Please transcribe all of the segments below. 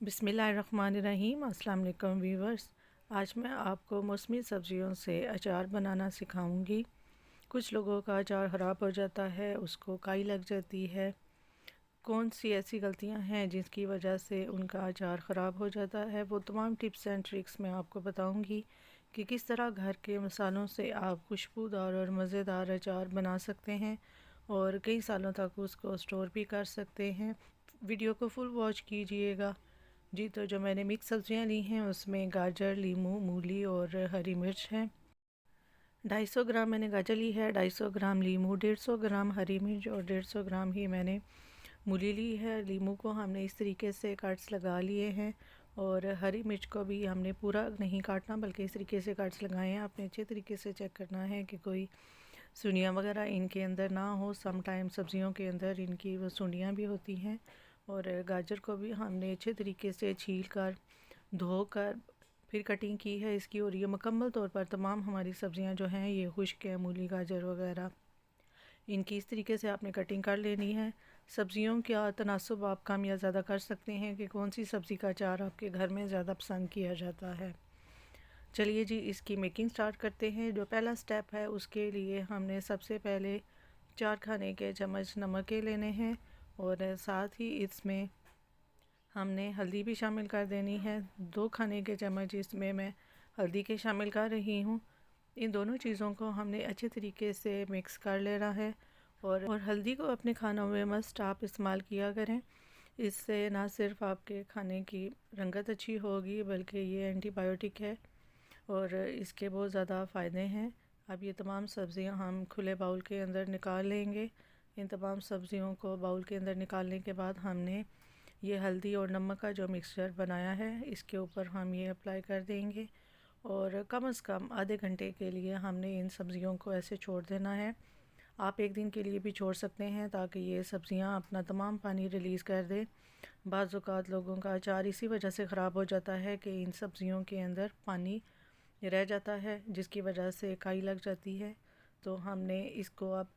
बिस्मिल्लाहिर्रहमानिर्रहीम। अस्सलाम वालेकुम व्यूवर्स। आज मैं आपको मौसमी सब्ज़ियों से अचार बनाना सिखाऊंगी। कुछ लोगों का अचार ख़राब हो जाता है, उसको काई लग जाती है। कौन सी ऐसी गलतियां हैं जिसकी वजह से उनका अचार ख़राब हो जाता है, वो तमाम टिप्स एंड ट्रिक्स मैं आपको बताऊंगी कि किस तरह घर के मसालों से आप खुशबूदार और मज़ेदार अचार बना सकते हैं और कई सालों तक उसको स्टोर भी कर सकते हैं। वीडियो को फुल वॉच कीजिएगा। जी, तो जो मैंने मिक्स सब्जियां ली हैं उसमें गाजर, लीमू, मूली और हरी मिर्च है। 250 ग्राम मैंने गाजर ली है, 250 ग्राम लीमू, 150 ग्राम हरी मिर्च और 150 ग्राम ही मैंने मूली ली है। लीमू को हमने इस तरीके से कट्स लगा लिए हैं और हरी मिर्च को भी हमने पूरा नहीं काटना बल्कि इस तरीके से कट्स लगाए हैं। आपने अच्छे तरीके से चेक करना है कि कोई सुनियाँ वगैरह इनके अंदर ना हो। सम टाइम सब्जियों के अंदर इनकी वो सुंडियाँ भी होती हैं। और गाजर को भी हमने अच्छे तरीके से छील कर धोकर फिर कटिंग की है इसकी। और ये मुकम्मल तौर पर तमाम हमारी सब्जियां जो हैं ये खुश्क है, मूली, गाजर वगैरह, इनकी इस तरीके से आपने कटिंग कर लेनी है। सब्जियों का तनासुब आप कम या ज़्यादा कर सकते हैं कि कौन सी सब्ज़ी का अचार आपके घर में ज़्यादा पसंद किया जाता है। चलिए जी, इसकी मेकिंग स्टार्ट करते हैं। जो पहला स्टेप है उसके लिए हमने सबसे पहले 4 खाने के चम्मच नमक के लेने हैं और साथ ही इसमें हमने हल्दी भी शामिल कर देनी है। 2 खाने के चम्मच इसमें मैं हल्दी के शामिल कर रही हूँ। इन दोनों चीज़ों को हमने अच्छे तरीके से मिक्स कर लेना है। और हल्दी को अपने खानों में मस्ट आप इस्तेमाल किया करें। इससे ना सिर्फ आपके खाने की रंगत अच्छी होगी बल्कि ये एंटीबायोटिक है और इसके बहुत ज़्यादा फ़ायदे हैं। अब ये तमाम सब्ज़ियां हम खुले बाउल के अंदर निकाल लेंगे। इन तमाम सब्ज़ियों को बाउल के अंदर निकालने के बाद हमने ये हल्दी और नमक का जो मिक्सचर बनाया है इसके ऊपर हम ये अप्लाई कर देंगे और कम से कम आधे घंटे के लिए हमने इन सब्ज़ियों को ऐसे छोड़ देना है। आप एक दिन के लिए भी छोड़ सकते हैं ताकि ये सब्ज़ियां अपना तमाम पानी रिलीज़ कर दें। बाज़ औक़ात लोगों का अचार इसी वजह से ख़राब हो जाता है कि इन सब्ज़ियों के अंदर पानी रह जाता है जिसकी वजह से काई लग जाती है। तो हमने इसको अब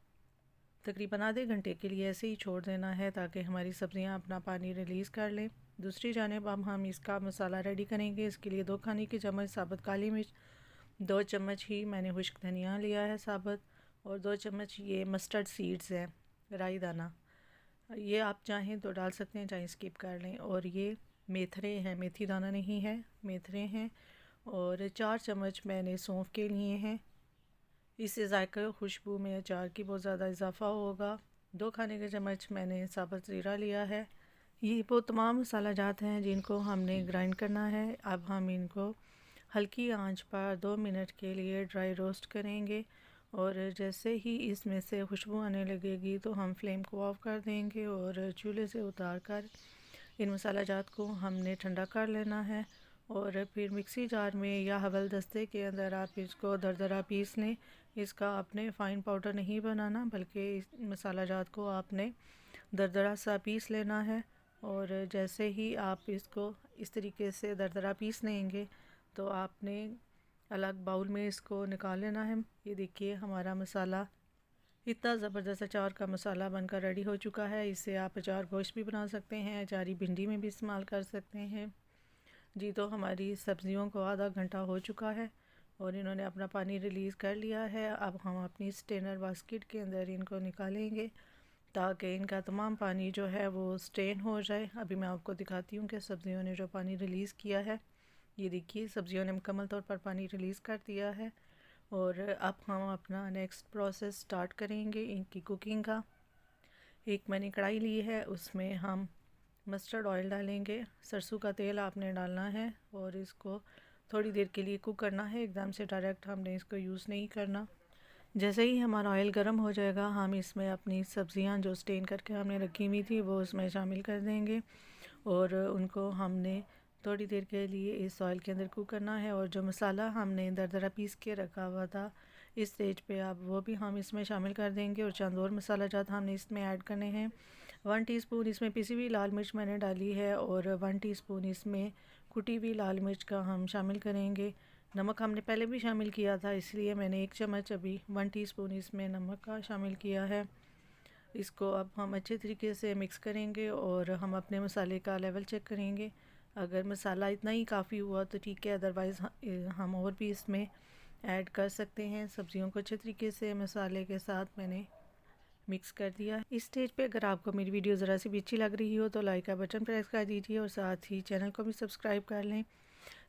तकरीबन आधे घंटे के लिए ऐसे ही छोड़ देना है ताकि हमारी सब्ज़ियां अपना पानी रिलीज़ कर लें। दूसरी जानिब अब हम इसका मसाला रेडी करेंगे। इसके लिए 2 खाने के चम्मच साबुत काली मिर्च, 2 चम्मच ही मैंने खुश्क धनिया लिया है साबुत और 2 चम्मच ये मस्टर्ड सीड्स हैं, राई दाना। ये आप चाहें तो डाल सकते हैं, चाहे स्किप कर लें। और ये मेथरे हैं, मेथी दाना नहीं है, मेथरे हैं। और 4 चम्मच मैंने सौंफ के लिए हैं। इससे जायका और खुशबू में अचार की बहुत ज़्यादा इजाफ़ा होगा। 2 खाने के चम्मच मैंने साबुत ज़ीरा लिया है। ये वो तमाम मसाला जात हैं जिनको हमने ग्राइंड करना है। अब हम इनको हल्की आंच पर 2 मिनट के लिए ड्राई रोस्ट करेंगे और जैसे ही इसमें से खुशबू आने लगेगी तो हम फ्लेम को ऑफ़ कर देंगे और चूल्हे से उतार कर इन मसाला जात को हमने ठंडा कर लेना है। और फिर मिक्सी जार में या हवल दस्ते के अंदर आप इसको दरदरा पीस लें। इसका आपने फ़ाइन पाउडर नहीं बनाना बल्कि इस मसाला जात को आपने दरदरा सा पीस लेना है। और जैसे ही आप इसको इस तरीके से दरदरा पीस लेंगे तो आपने अलग बाउल में इसको निकाल लेना है। ये देखिए हमारा मसाला इतना ज़बरदस्त अचार का मसाला बनकर रेडी हो चुका है। इससे आप अचार गोश्त भी बना सकते हैं, अचारी भिंडी में भी इस्तेमाल कर सकते हैं। जी, तो हमारी सब्ज़ियों को आधा घंटा हो चुका है और इन्होंने अपना पानी रिलीज़ कर लिया है। अब हम अपनी स्टेनर बास्केट के अंदर इनको निकालेंगे ताकि इनका तमाम पानी जो है वो स्टेन हो जाए। अभी मैं आपको दिखाती हूँ कि सब्ज़ियों ने जो पानी रिलीज़ किया है। ये देखिए सब्ज़ियों ने मुकम्मल तौर पर पानी रिलीज़ कर दिया है। और अब हम अपना नेक्स्ट प्रोसेस स्टार्ट करेंगे इनकी कुकिंग का। एक मैंने कढ़ाई ली है, उसमें हम मस्टर्ड ऑयल डालेंगे। सरसों का तेल आपने डालना है और इसको थोड़ी देर के लिए कुक करना है। एकदम से डायरेक्ट हमने इसको यूज़ नहीं करना। जैसे ही हमारा ऑयल गर्म हो जाएगा हम इसमें अपनी सब्ज़ियां जो स्टेन करके हमने रखी हुई थी वो उसमें शामिल कर देंगे और उनको हमने थोड़ी देर के लिए इस ऑयल के अंदर कुक करना है। और जो मसाला हमने दरदरा पीस के रखा हुआ था इस स्टेज पे अब वो भी हम इसमें शामिल कर देंगे और चंद और मसाला जात हमने इसमें ऐड करने हैं। 1 टीस्पून इसमें पिसी हुई लाल मिर्च मैंने डाली है और 1 टीस्पून इसमें कुटी हुई लाल मिर्च का हम शामिल करेंगे। नमक हमने पहले भी शामिल किया था इसलिए मैंने 1 चम्मच अभी 1 टीस्पून इसमें नमक का शामिल किया है। इसको अब हम अच्छे तरीके से मिक्स करेंगे और हम अपने मसाले का लेवल चेक करेंगे। अगर मसाला इतना ही काफ़ी हुआ तो ठीक है, अदरवाइज़ हम और भी इसमें ऐड कर सकते हैं। सब्जियों को अच्छे तरीके से मसाले के साथ मैंने मिक्स कर दिया। इस स्टेज पे अगर आपको मेरी वीडियो ज़रा सी भी अच्छी लग रही हो तो लाइक का बटन प्रेस कर दीजिए और साथ ही चैनल को भी सब्सक्राइब कर लें।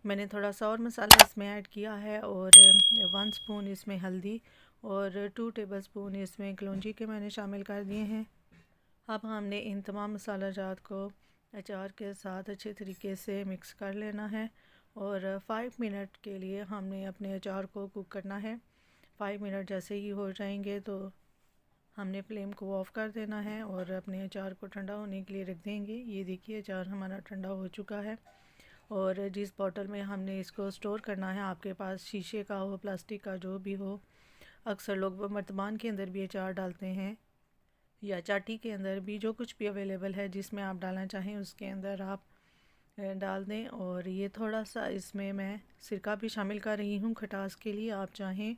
मैंने थोड़ा सा और मसाला इसमें ऐड किया है और 1 स्पून इसमें हल्दी और 2 टेबलस्पून इसमें कलौंजी के मैंने शामिल कर दिए हैं। अब हमने इन तमाम मसाला जात को अचार के साथ अच्छे तरीके से मिक्स कर लेना है और 5 मिनट के लिए हमने अपने अचार को कुक करना है। 5 मिनट जैसे ही हो जाएंगे तो हमने फ्लेम को ऑफ़ कर देना है और अपने अचार को ठंडा होने के लिए रख देंगे। ये देखिए अचार हमारा ठंडा हो चुका है और जिस बॉटल में हमने इसको स्टोर करना है, आपके पास शीशे का हो, प्लास्टिक का, जो भी हो। अक्सर लोग मर्तबान के अंदर भी अचार डालते हैं या चाटी के अंदर भी, जो कुछ भी अवेलेबल है जिसमें आप डालना चाहें उसके अंदर आप डाल दें। और ये थोड़ा सा इसमें मैं सिरका भी शामिल कर रही हूँ खटास के लिए। आप चाहें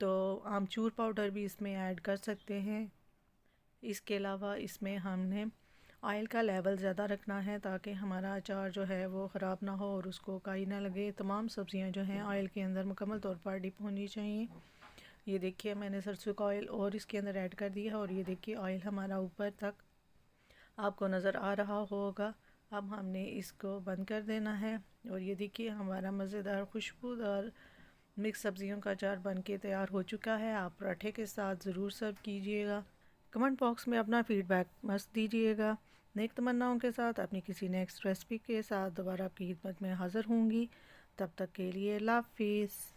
तो आमचूर पाउडर भी इसमें ऐड कर सकते हैं। इसके अलावा इसमें हमने ऑयल का लेवल ज़्यादा रखना है ताकि हमारा अचार जो है वो ख़राब ना हो और उसको काई ना लगे। तमाम सब्ज़ियां जो हैं ऑयल के अंदर मुकम्मल तौर पर डिप होनी चाहिए। ये देखिए मैंने सरसों का ऑयल और इसके अंदर ऐड कर दिया है और ये देखिए ऑयल हमारा ऊपर तक आपको नज़र आ रहा होगा। अब हमने इसको बंद कर देना है और ये देखिए हमारा मज़ेदार खुशबूदार मिक्स सब्जियों का अचार बनके तैयार हो चुका है। आप पराठे के साथ ज़रूर सर्व कीजिएगा। कमेंट बॉक्स में अपना फीडबैक मस्त दीजिएगा। नेक तमन्नाओं के साथ अपनी किसी नेक्स्ट रेसिपी के साथ दोबारा आपकी खिदमत में हाज़िर होंगी। तब तक के लिए अल्लाह हाफ़िज़।